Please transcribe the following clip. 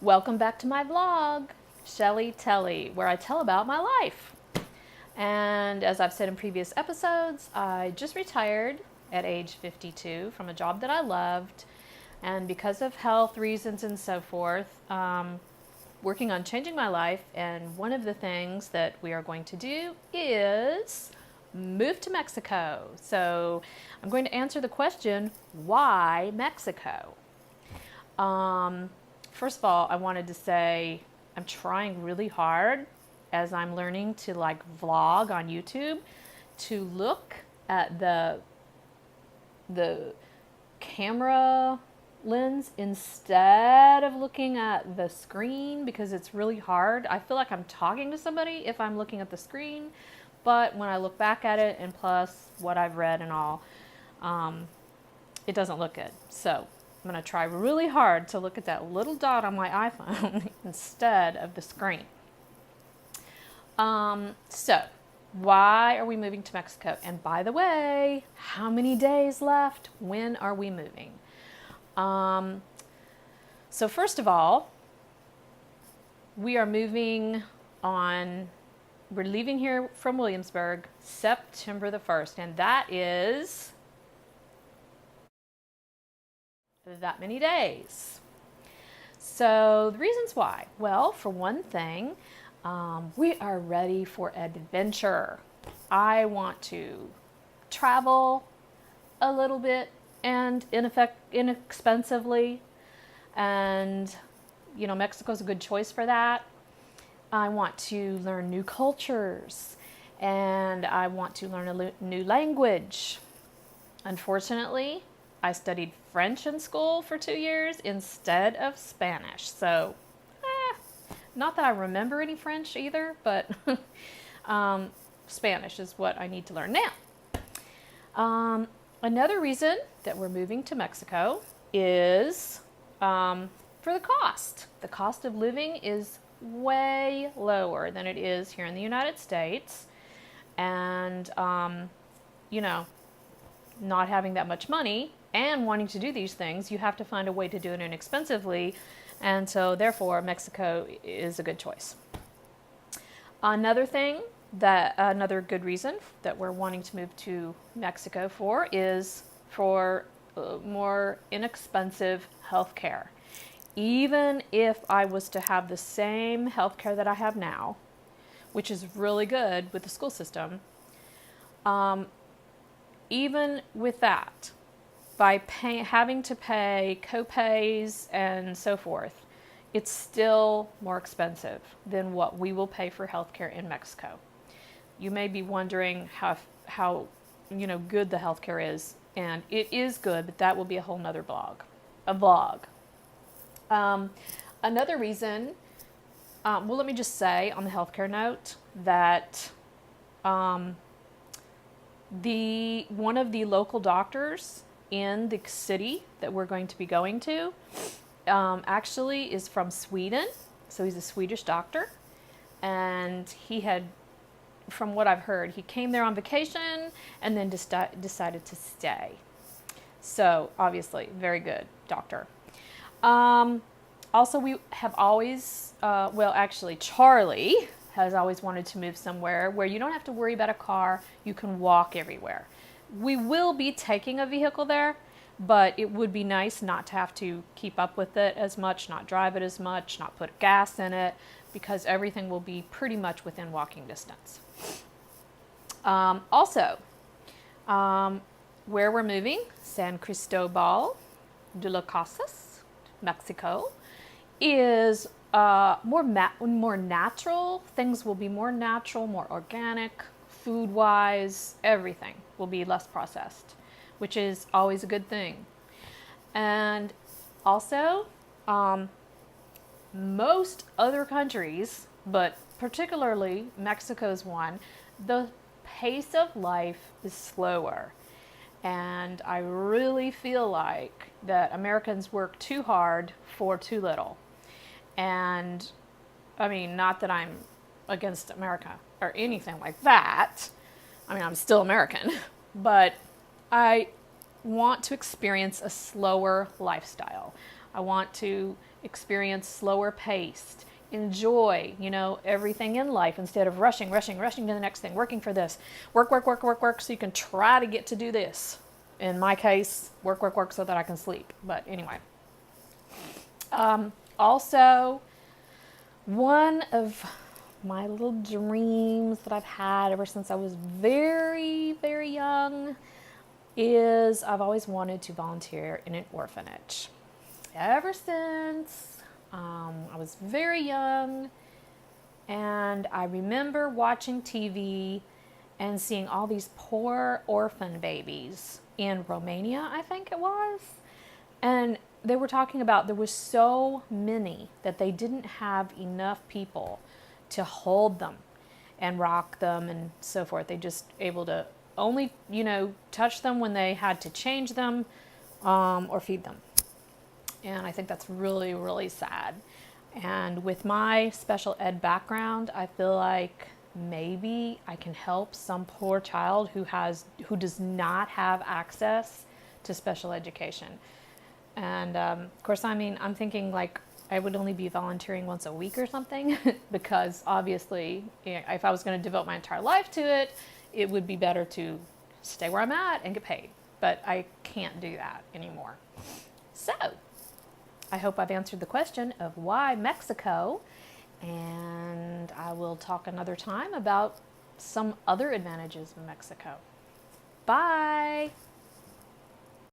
Welcome back to my vlog, Shelly Telly, where I tell about my life. And as I've said in previous episodes, I just retired at age 52 from a job that I loved. And because of health reasons and so forth, working on changing my life. And one of the things that we are going to do is move to Mexico. So I'm going to answer the question, why Mexico? First of all, I wanted to say I'm trying really hard as I'm learning to vlog on YouTube to look at the camera lens instead of looking at the screen, because it's really hard. I feel like I'm talking to somebody if I'm looking at the screen, but when I look back at it, and plus what I've read and all, it doesn't look good. So I'm going to try really hard to look at that little dot on my iPhone instead of the screen. So why are we moving to Mexico? And by the way, how many days left? When are we moving? So first of all, we are moving on, we're leaving here from Williamsburg September the 1st, and that is that many days. So the reasons why, well, for one thing, we are ready for adventure. I want to travel a little bit and inexpensively, and Mexico's a good choice for that. I want to learn new cultures, and I want to learn a new language. Unfortunately, I studied French in school for 2 years instead of Spanish. So, not that I remember any French either, but Spanish is what I need to learn now. Another reason that we're moving to Mexico is for the cost. The cost of living is way lower than it is here in the United States. And, not having that much money and wanting to do these things, you have to find a way to do it inexpensively. And so therefore, Mexico is a good choice. Another good reason that we're wanting to move to Mexico for is for more inexpensive health care. Even if I was to have the same health care that I have now, which is really good with the school system, even with that, by having to pay co-pays and so forth, it's still more expensive than what we will pay for healthcare in Mexico. You may be wondering how good the healthcare is, and it is good, but that will be a whole nother vlog. Another reason, let me just say on the healthcare note that one of the local doctors in the city that we're going to be going to actually is from Sweden. So he's a Swedish doctor, and he had, from what I've heard, he came there on vacation and then decided to stay. So obviously, very good doctor. Also, we have always, Charlie has always wanted to move somewhere where you don't have to worry about a car, you can walk everywhere. We will be taking a vehicle there, but it would be nice not to have to keep up with it as much, not drive it as much, not put gas in it, because everything will be pretty much within walking distance. Also, where we're moving, San Cristobal de las Casas, Mexico, is more natural. Things will be more natural, more organic, food-wise, everything will be less processed, which is always a good thing. And also, most other countries, but particularly Mexico's one, the pace of life is slower. And I really feel like that Americans work too hard for too little. And I mean, not that I'm against America or anything like that. I mean, I'm still American, but I want to experience a slower lifestyle. I want to experience slower paced, enjoy, everything in life instead of rushing to the next thing, working for this, work, so you can try to get to do this. In my case, work so that I can sleep. But anyway. Also, one of my little dreams that I've had ever since I was very, very young is I've always wanted to volunteer in an orphanage. Ever since I was very young, and I remember watching TV and seeing all these poor orphan babies in Romania, I think it was. And they were talking about there was so many that they didn't have enough people to hold them and rock them and so forth. They just able to only, touch them when they had to change them or feed them. And I think that's really, really sad. And with my special ed background, I feel like maybe I can help some poor child who does not have access to special education. And of course, I'm thinking like I would only be volunteering once a week or something because obviously if I was going to devote my entire life to it, it would be better to stay where I'm at and get paid. But I can't do that anymore. So I hope I've answered the question of why Mexico, and I will talk another time about some other advantages of Mexico. Bye.